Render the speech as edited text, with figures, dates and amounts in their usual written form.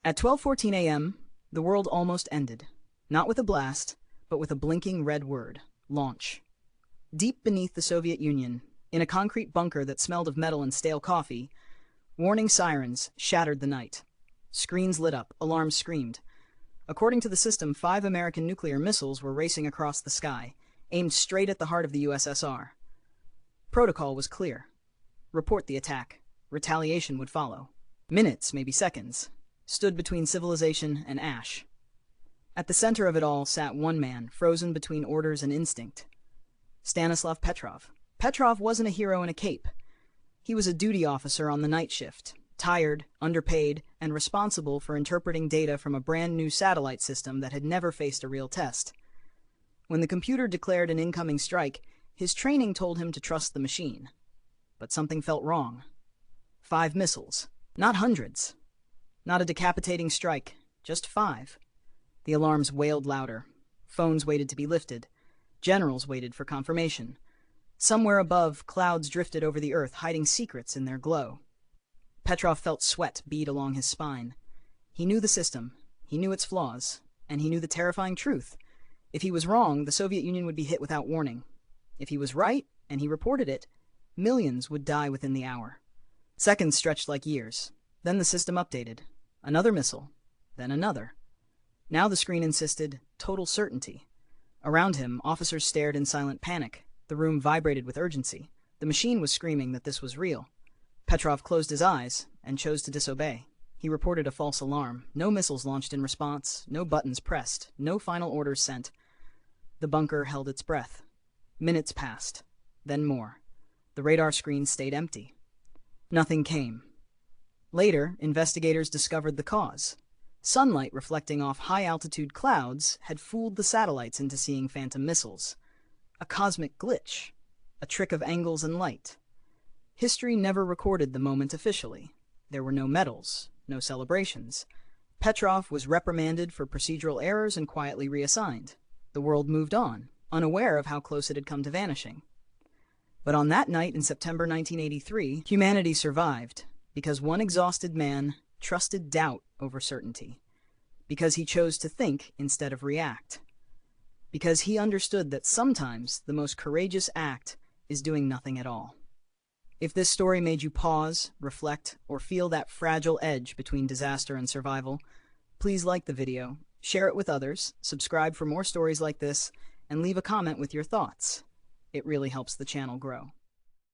At 12:14 a.m., the world almost ended. Not with a blast, but with a blinking red word: launch. Deep beneath the Soviet Union, in a concrete bunker that smelled of metal and stale coffee, warning sirens shattered the night. Screens lit up, alarms screamed. According to the system, 5 American nuclear missiles were racing across the sky, aimed straight at the heart of the USSR. Protocol was clear. Report the attack. Retaliation would follow. Minutes, maybe seconds, stood between civilization and ash. At the center of it all sat one man, frozen between orders and instinct. Stanislav Petrov. Petrov wasn't a hero in a cape. He was a duty officer on the night shift, tired, underpaid, and responsible for interpreting data from a brand new satellite system that had never faced a real test. When the computer declared an incoming strike, his training told him to trust the machine. But something felt wrong. 5 missiles, not hundreds. Not a decapitating strike, just 5. The alarms wailed louder. Phones waited to be lifted. Generals waited for confirmation. Somewhere above, clouds drifted over the earth, hiding secrets in their glow. Petrov felt sweat bead along his spine. He knew the system, he knew its flaws, and he knew the terrifying truth. If he was wrong, the Soviet Union would be hit without warning. If he was right, and he reported it, millions would die within the hour. Seconds stretched like years. Then the system updated. Another missile. Then another. Now the screen insisted total certainty. Around him, officers stared in silent panic. The room vibrated with urgency. The machine was screaming that this was real. Petrov closed his eyes and chose to disobey. He reported a false alarm. No missiles launched in response, no buttons pressed, no final orders sent. The bunker held its breath. Minutes passed, then more. The radar screen stayed empty. Nothing came. Later, investigators discovered the cause. Sunlight reflecting off high-altitude clouds had fooled the satellites into seeing phantom missiles. A cosmic glitch, a trick of angles and light. History never recorded the moment officially. There were no medals, no celebrations. Petrov was reprimanded for procedural errors and quietly reassigned. The world moved on, unaware of how close it had come to vanishing. But on that night in September 1983, humanity survived because one exhausted man trusted doubt over certainty, because he chose to think instead of react, because he understood that sometimes the most courageous act is doing nothing at all. If this story made you pause, reflect, or feel that fragile edge between disaster and survival, please like the video, share it with others, subscribe for more stories like this, and leave a comment with your thoughts. It really helps the channel grow.